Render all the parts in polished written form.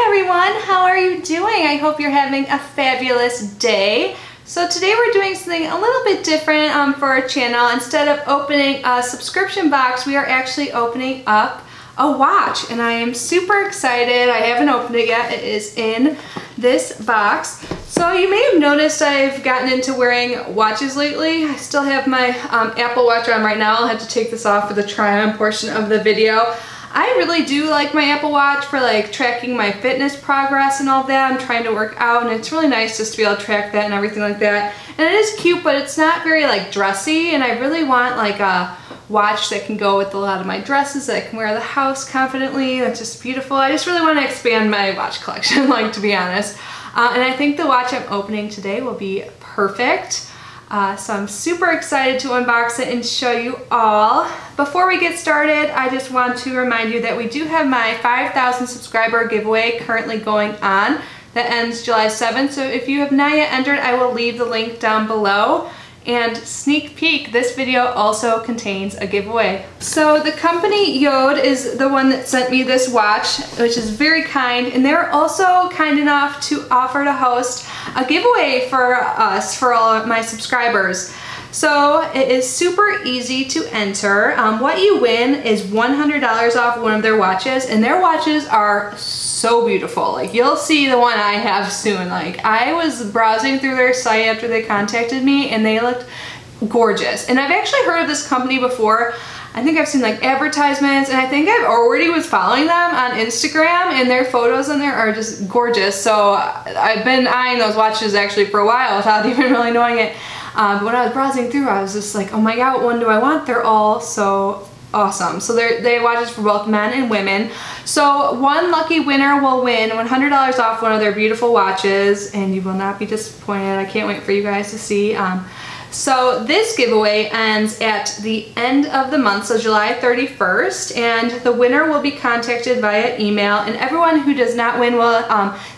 everyone, how are you doing? I hope you're having a fabulous day. So today we're doing something a little bit different for our channel. Instead of opening a subscription box, we are actually opening up a watch, and I am super excited. I haven't opened it yet. It is in this box. So you may have noticed I've gotten into wearing watches lately. I still have my Apple Watch on right now. I'll have to take this off for the try-on portion of the video. I really do like my Apple Watch for like tracking my fitness progress and all that. I'm trying to work out, and it's really nice just to be able to track that and everything like that. And it is cute, but it's not very like dressy, and I really want like a watch that can go with a lot of my dresses that I can wear at the house confidently. That's just beautiful. I just really want to expand my watch collection, like, to be honest. And I think the watch I'm opening today will be perfect. So I'm super excited to unbox it and show you all. Before we get started, I just want to remind you that we do have my 5,000 subscriber giveaway currently going on that ends July 7th. So if you have not yet entered, I will leave the link down below. And sneak peek, this video also contains a giveaway. So the company JORD is the one that sent me this watch, which is very kind, and they're also kind enough to offer to host a giveaway for us, for all of my subscribers. So it is super easy to enter. What you win is $100 off one of their watches, and their watches are so beautiful. Like, you'll see the one I have soon. Like, I was browsing through their site after they contacted me, and they looked gorgeous. And I've actually heard of this company before. I think I've seen like advertisements, and I think I've already was following them on Instagram, and their photos on there are just gorgeous. So I've been eyeing those watches actually for a while without even really knowing it. But when I was browsing through, I was just like, oh my god, what one do I want? They're all so awesome. So they have watches for both men and women. So one lucky winner will win $100 off one of their beautiful watches, and you will not be disappointed. I can't wait for you guys to see. So this giveaway ends at the end of the month, so July 31st, and the winner will be contacted via email, and everyone who does not win will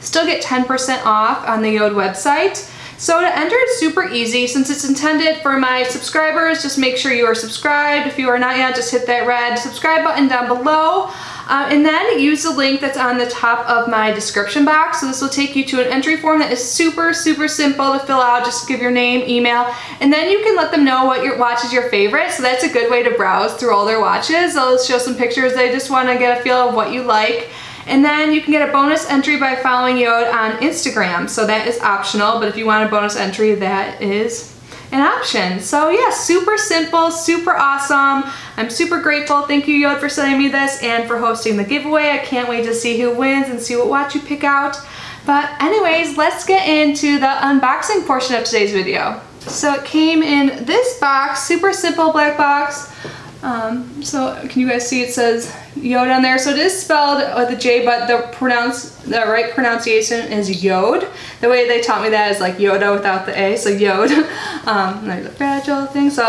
still get 10% off on the JORD website. So to enter, it's super easy. Since it's intended for my subscribers, just make sure you are subscribed. If you are not yet, just hit that red subscribe button down below. And then use the link that's on the top of my description box. So this will take you to an entry form that is super simple to fill out. Just give your name, email, and then you can let them know what your watch is your favorite. So that's a good way to browse through all their watches. They'll show some pictures. They just want to get a feel of what you like. And then you can get a bonus entry by following JORD on Instagram. So that is optional, but if you want a bonus entry, that is an option. So yeah, super simple, super awesome. I'm super grateful. Thank you, JORD, for sending me this and for hosting the giveaway. I can't wait to see who wins and see what watch you pick out. But anyways, let's get into the unboxing portion of today's video. So it came in this box, super simple black box. So can you guys see it says JORD on there? So it is spelled with a J, but the right pronunciation is JORD. The way they taught me that is like Yoda without the A, so JORD. There's a fragile thing. So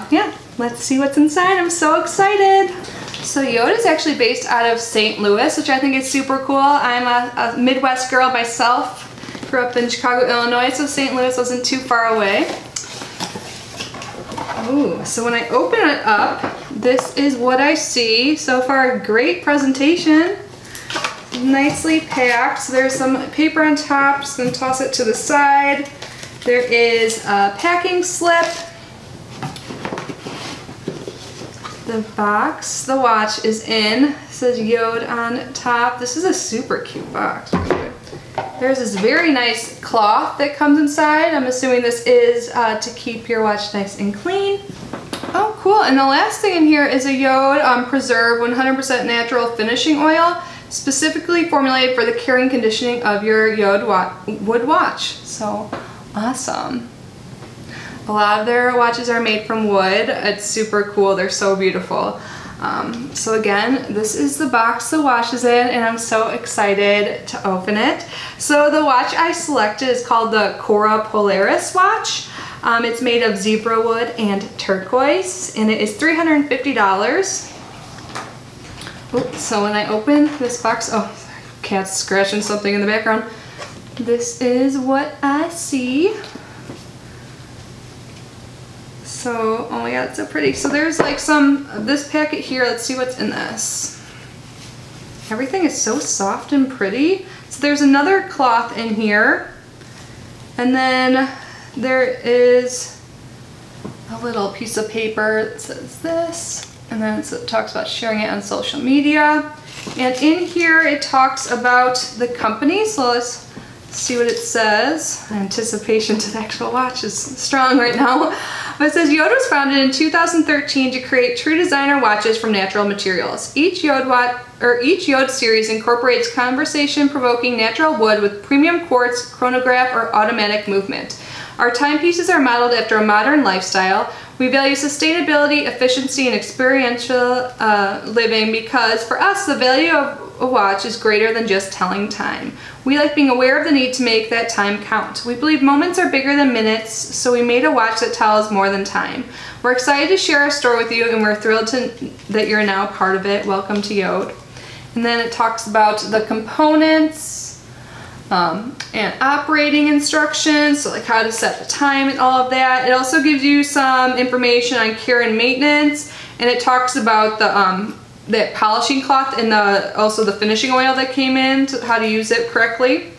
yeah, let's see what's inside. I'm so excited. So JORD is actually based out of St. Louis, which I think is super cool. I'm a Midwest girl myself. Grew up in Chicago, Illinois, so St. Louis wasn't too far away. Ooh, so when I open it up, this is what I see. So far, great presentation. Nicely packed. So there's some paper on top. Just gonna toss it to the side. There is a packing slip. The box the watch is in. It says JORD on top. This is a super cute box, by the way. There's this very nice cloth that comes inside. I'm assuming this is to keep your watch nice and clean. Oh, cool. And the last thing in here is a JORD Preserve 100% natural finishing oil, specifically formulated for the care and conditioning of your JORD wood watch. So awesome. A lot of their watches are made from wood. It's super cool. They're so beautiful. So again, this is the box the watch is in, and I'm so excited to open it. So the watch I selected is called the Cora Polaris watch. It's made of zebra wood and turquoise, and it is $350. Oops, so when I open this box, oh, cat's scratching something in the background. This is what I see. So, oh my god, it's so pretty. So there's like this packet here. Let's see what's in this. everything is so soft and pretty. So there's another cloth in here. And then there is a little piece of paper that says this. And then it talks about sharing it on social media. And in here it talks about the company. So let's see what it says. Anticipation to the actual watch is strong right now. But it says JORD was founded in 2013 to create true designer watches from natural materials. Each JORD series incorporates conversation-provoking natural wood with premium quartz, chronograph, or automatic movement. Our timepieces are modeled after a modern lifestyle. We value sustainability, efficiency, and experiential living because for us, the value of a watch is greater than just telling time. We like being aware of the need to make that time count. We believe moments are bigger than minutes, so we made a watch that tells more than time. We're excited to share our story with you, and we're thrilled that you're now part of it. Welcome to JORD. And then it talks about the components, and operating instructions, so like how to set the time and all of that. It also gives you some information on care and maintenance, and it talks about that polishing cloth and also the finishing oil that came in, how to use it correctly.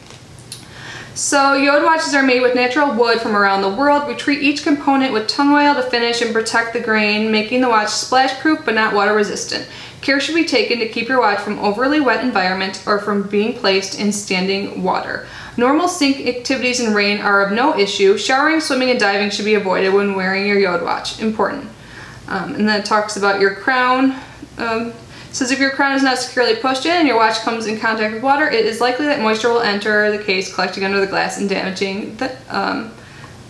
So JORD watches are made with natural wood from around the world. We treat each component with tung oil to finish and protect the grain, making the watch splash proof but not water resistant. Care should be taken to keep your watch from overly wet environment or from being placed in standing water. Normal sink activities and rain are of no issue. Showering, swimming, and diving should be avoided when wearing your JORD watch. Important. And then it talks about your crown. Says if your crown is not securely pushed in and your watch comes in contact with water, it is likely that moisture will enter the case, collecting under the glass and damaging the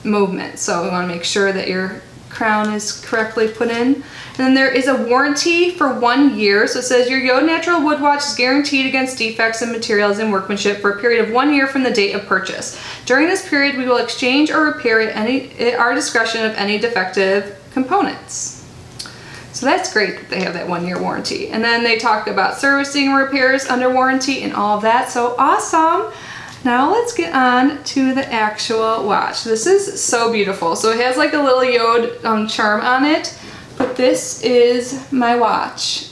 movement. So we want to make sure that your crown is correctly put in. And then there is a warranty for 1 year. So it says your JORD natural wood watch is guaranteed against defects in materials and workmanship for a period of 1 year from the date of purchase. During this period, we will exchange or repair at our discretion of any defective components. So that's great that they have that 1 year warranty. And then they talk about servicing and repairs under warranty and all of that. So awesome. Now let's get on to the actual watch. This is so beautiful. So it has like a little JORD charm on it, but this is my watch.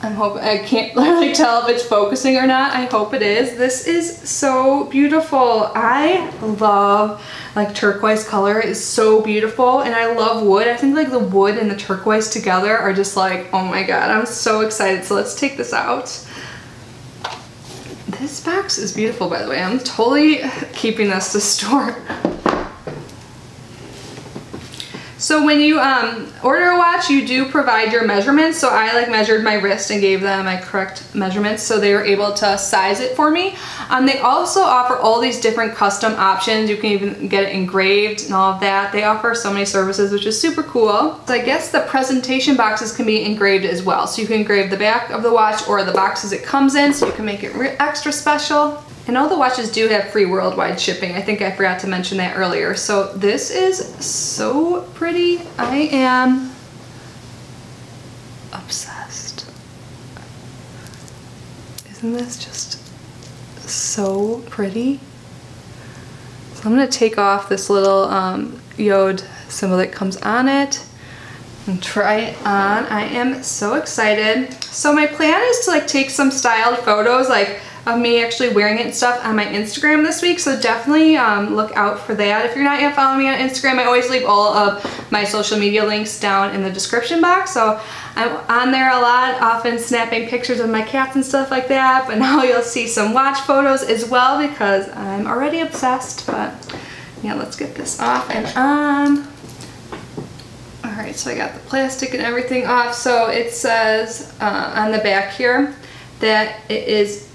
I can't really tell if it's focusing or not. I hope it is. This is so beautiful. I love like turquoise color. It is so beautiful, and I love wood. I think like the wood and the turquoise together are just like, oh my god, I'm so excited. So let's take this out. This box is beautiful, by the way. I'm totally keeping this to store. So when you order a watch, you do provide your measurements. So I like measured my wrist and gave them my correct measurements, so they were able to size it for me. They also offer all these different custom options. You can even get it engraved and all of that. They offer so many services, which is super cool. So I guess the presentation boxes can be engraved as well. So you can engrave the back of the watch or the boxes it comes in, so you can make it extra special. And all the watches do have free worldwide shipping. I think I forgot to mention that earlier. So this is so pretty. I am obsessed. Isn't this just so pretty? So I'm gonna take off this little JORD symbol that comes on it and try it on. I am so excited. So my plan is to like take some styled photos like of me actually wearing it and stuff on my Instagram this week, so definitely look out for that. If you're not yet following me on Instagram, I always leave all of my social media links down in the description box, so I'm on there a lot, often snapping pictures of my cats and stuff like that, but now you'll see some watch photos as well because I'm already obsessed. But yeah, let's get this off and on. Alright, so I got the plastic and everything off. So it says on the back here that it is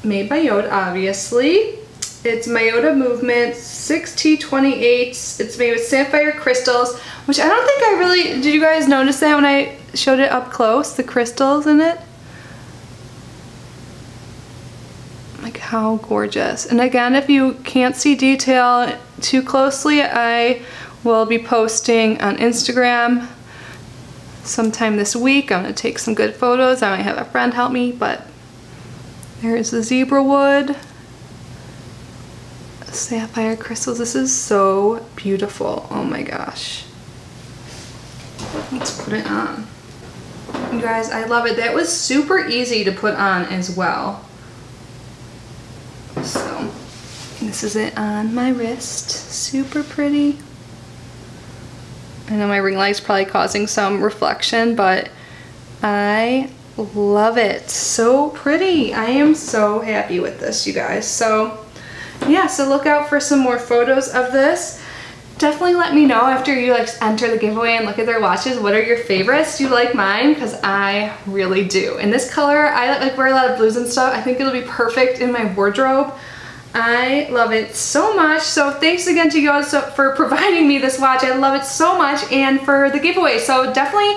made by JORD, obviously. It's Miyota Movement 6T28. It's made with sapphire crystals, which I don't think I really, did you guys notice that when I showed it up close, the crystals in it? Like how gorgeous. And again, if you can't see detail too closely, I will be posting on Instagram sometime this week. I'm gonna take some good photos. I might have a friend help me, but there's the zebra wood, sapphire crystals. This is so beautiful. Oh my gosh. Let's put it on. You guys, I love it. That was super easy to put on as well. So this is it on my wrist. Super pretty. I know my ring light's probably causing some reflection, but I love it. So pretty. I am so happy with this, you guys. So yeah, so look out for some more photos of this. Definitely let me know after you like enter the giveaway and look at their watches, what are your favorites? Do you like mine? Because I really do. In this color, I like wear a lot of blues and stuff. I think it'll be perfect in my wardrobe. I love it so much. So thanks again to you guys for providing me this watch. I love it so much, and for the giveaway. So definitely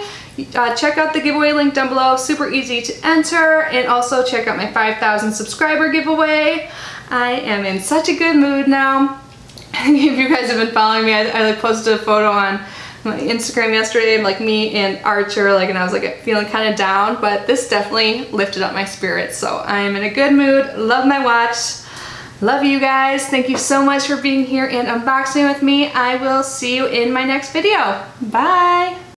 check out the giveaway link down below. Super easy to enter, and also check out my 5,000 subscriber giveaway. I am in such a good mood now. If you guys have been following me, I like posted a photo on my Instagram yesterday, like me and Archer, like, and I was like feeling kind of down, but this definitely lifted up my spirits. So I'm in a good mood. Love my watch. Love you guys. Thank you so much for being here and unboxing with me. I will see you in my next video. Bye.